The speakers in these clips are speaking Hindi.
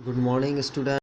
Good morning, student.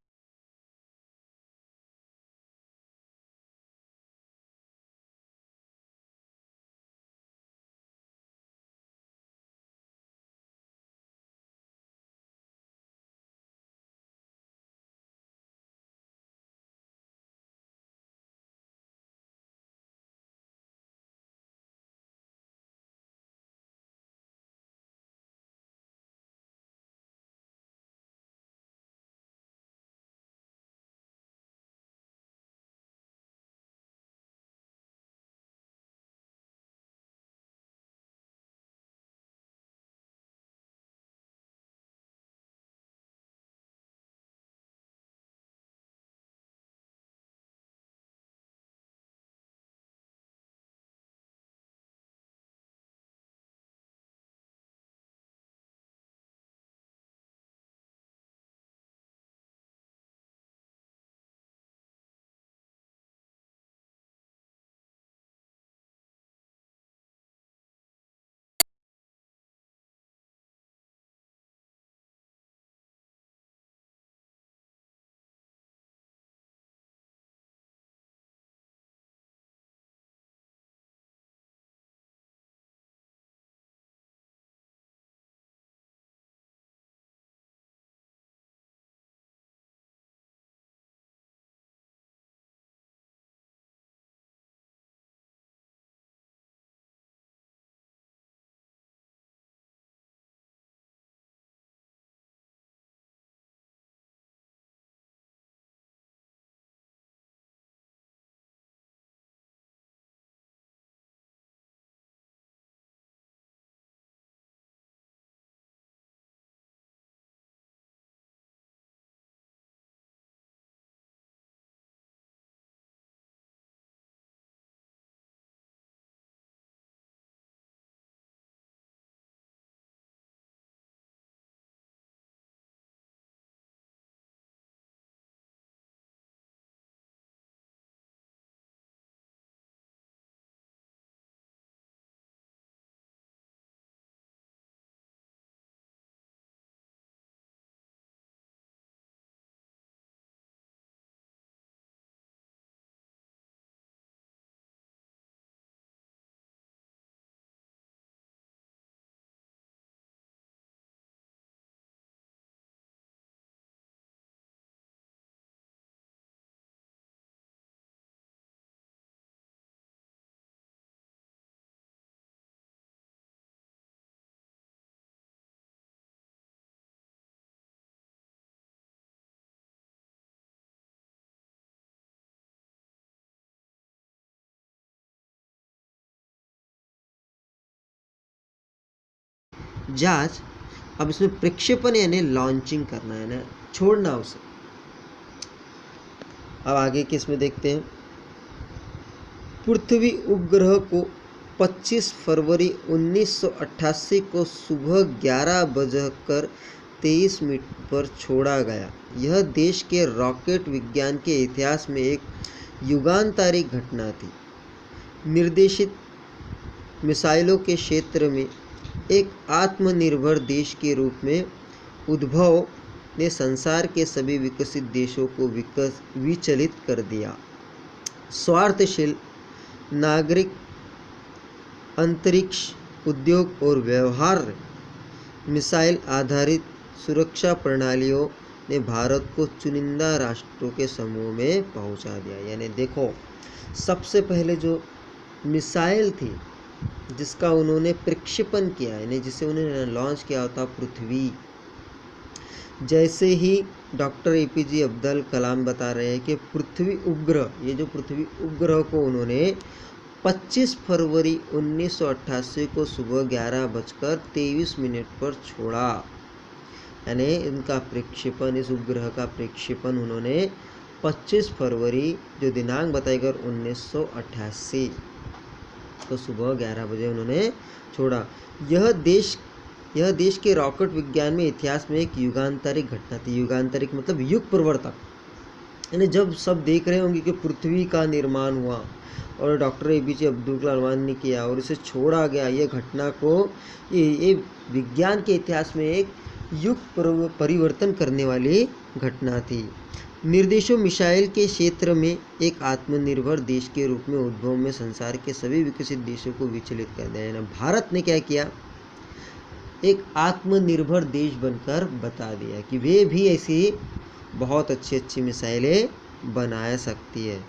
जांच। अब इसमें प्रक्षेपण यानी लॉन्चिंग करना है ना, छोड़ना उसे। अब आगे के इसमें देखते हैं। पृथ्वी उपग्रह को 25 फरवरी 1988 को सुबह 11:23 पर छोड़ा गया। यह देश के रॉकेट विज्ञान के इतिहास में एक युगांतरी घटना थी। निर्देशित मिसाइलों के क्षेत्र में एक आत्मनिर्भर देश के रूप में उद्भव ने संसार के सभी विकसित देशों को विचलित कर दिया। स्वार्थशील नागरिक, अंतरिक्ष उद्योग और व्यवहार मिसाइल आधारित सुरक्षा प्रणालियों ने भारत को चुनिंदा राष्ट्रों के समूह में पहुंचा दिया। यानी देखो, सबसे पहले जो मिसाइल थी जिसका उन्होंने प्रक्षेपण किया, यानी जिसे उन्होंने लॉन्च किया था पृथ्वी। जैसे ही डॉक्टर एपीजे अब्दुल कलाम बता रहे हैं कि पृथ्वी उपग्रह, ये जो पृथ्वी उपग्रह को उन्होंने 25 फरवरी 1988 को सुबह 11:23 पर छोड़ा। यानी इनका प्रक्षेपण, इस उपग्रह का प्रक्षेपण उन्होंने 25 फरवरी जो दिनांक बताई गई 1988 को सुबह 11 बजे उन्होंने छोड़ा। यह देश के रॉकेट विज्ञान में इतिहास में एक युगांतरिक घटना थी। युगांतरिक मतलब युग प्रवर्तक। यानी जब सब देख रहे होंगे कि पृथ्वी का निर्माण हुआ और डॉक्टर एपीजे अब्दुल कलाम ने किया और इसे छोड़ा गया, ये घटना को ये विज्ञान के इतिहास में एक युग परिवर्तन करने वाली घटना थी। निर्देशों मिसाइल के क्षेत्र में एक आत्मनिर्भर देश के रूप में उद्भव में संसार के सभी विकसित देशों को विचलित कर दिया। भारत ने क्या किया, एक आत्मनिर्भर देश बनकर बता दिया कि वे भी ऐसी बहुत अच्छी अच्छी मिसाइलें बना सकती है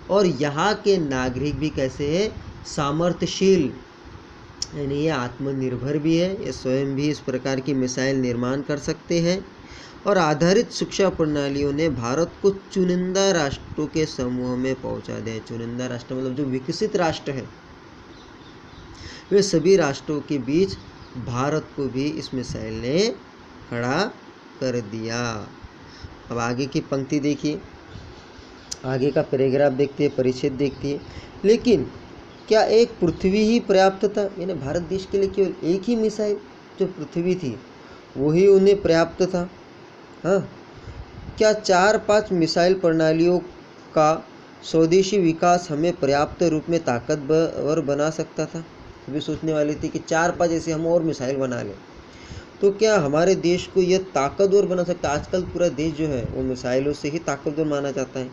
और यहाँ के नागरिक भी कैसे है, सामर्थ्यशील, यानी ये आत्मनिर्भर भी है, ये स्वयं भी इस प्रकार की मिसाइल निर्माण कर सकते हैं। और आधारित शिक्षा प्रणालियों ने भारत को चुनिंदा राष्ट्रों के समूह में पहुंचा दिया। चुनिंदा राष्ट्र मतलब जो विकसित राष्ट्र है, वे सभी राष्ट्रों के बीच भारत को भी इस मिसाइल ने खड़ा कर दिया। अब आगे की पंक्ति देखिए, आगे का पैराग्राफ देखते हैं, परिच्छेद देखते हैं। लेकिन क्या एक पृथ्वी ही पर्याप्त था, यानी भारत देश के लिए केवल एक ही मिसाइल जो पृथ्वी थी वही उन्हें पर्याप्त था? हाँ, क्या 4-5 मिसाइल प्रणालियों का स्वदेशी विकास हमें पर्याप्त रूप में ताकतवर बना सकता था? अभी सोचने वाली थी कि 4-5 ऐसे हम और मिसाइल बना लें तो क्या हमारे देश को यह ताकतवर बना सकता? आजकल पूरा देश जो है वो मिसाइलों से ही ताकतवर माना जाता है।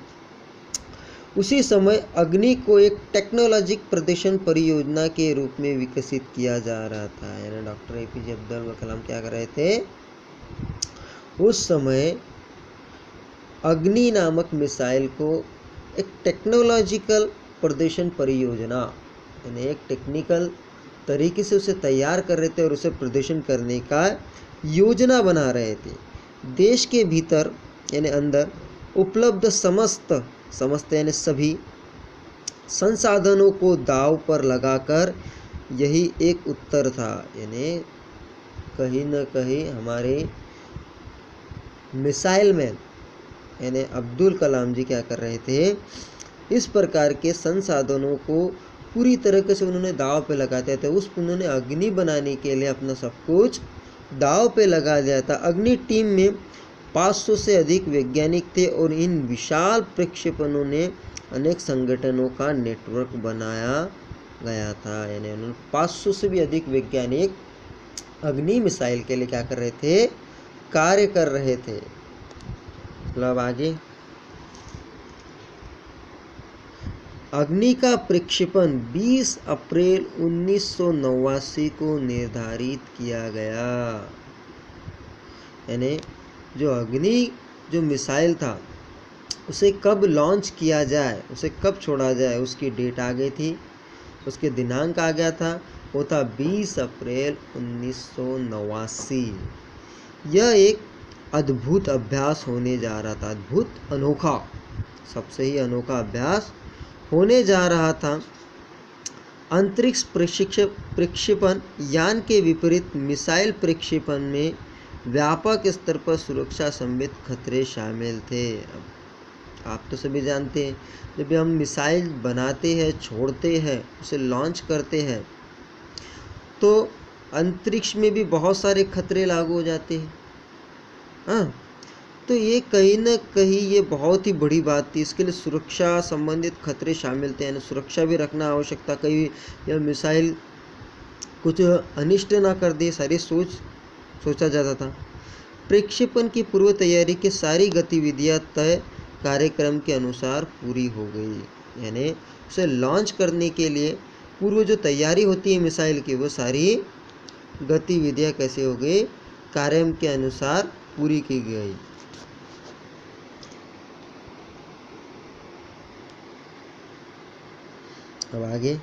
उसी समय अग्नि को एक टेक्नोलॉजिक प्रदर्शन परियोजना के रूप में विकसित किया जा रहा था। यानी डॉक्टर APJ अब्दुल कलाम क्या कर रहे थे, उस समय अग्नि नामक मिसाइल को एक टेक्नोलॉजिकल प्रदर्शन परियोजना, यानी एक टेक्निकल तरीके से उसे तैयार कर रहे थे और उसे प्रदर्शन करने का योजना बना रहे थे। देश के भीतर यानी अंदर उपलब्ध समस्त यानी सभी संसाधनों को दांव पर लगाकर यही एक उत्तर था। यानी कहीं न कहीं हमारे मिसाइल मैन यानी अब्दुल कलाम जी क्या कर रहे थे, इस प्रकार के संसाधनों को पूरी तरीके से उन्होंने दांव पे लगाते थे। उन्होंने अग्नि बनाने के लिए अपना सब कुछ दांव पे लगा दिया था। अग्नि टीम में 500 से अधिक वैज्ञानिक थे और इन विशाल प्रक्षेपणों ने अनेक संगठनों का नेटवर्क बनाया गया था। यानी उन्होंने 500 से भी अधिक वैज्ञानिक अग्नि मिसाइल के लिए क्या कर रहे थे, कार्य कर रहे थे। मतलब आगे अग्नि का प्रक्षेपण 20 अप्रैल 1989 को निर्धारित किया गया। यानी जो अग्नि जो मिसाइल था उसे कब लॉन्च किया जाए, उसे कब छोड़ा जाए, उसकी डेट आ गई थी, उसके दिनांक आ गया था, वो था 20 अप्रैल 1989। यह एक अद्भुत अभ्यास होने जा रहा था, अद्भुत, अनोखा, सबसे ही अनोखा अभ्यास होने जा रहा था। अंतरिक्ष प्रक्षेपण यान के विपरीत मिसाइल प्रक्षेपण में व्यापक स्तर पर सुरक्षा संबंधित खतरे शामिल थे। आप तो सभी जानते हैं, जब हम मिसाइल बनाते हैं, छोड़ते हैं, उसे लॉन्च करते हैं तो अंतरिक्ष में भी बहुत सारे खतरे लागू हो जाते हैं। हाँ, तो ये कहीं ना कहीं ये बहुत ही बड़ी बात थी। इसके लिए सुरक्षा संबंधित खतरे शामिल थे, यानी सुरक्षा भी रखना आवश्यकता। कहीं यह मिसाइल कुछ अनिष्ट ना कर दे, सारी सोचा जाता था। प्रक्षेपण की पूर्व तैयारी की सारी गतिविधियां तय कार्यक्रम के अनुसार पूरी हो गई। यानी उसे लॉन्च करने के लिए पूर्व जो तैयारी होती है मिसाइल की, वो सारी गतिविधियां कैसे हो गई, कार्यक्रम के अनुसार पूरी की गई। अब आगे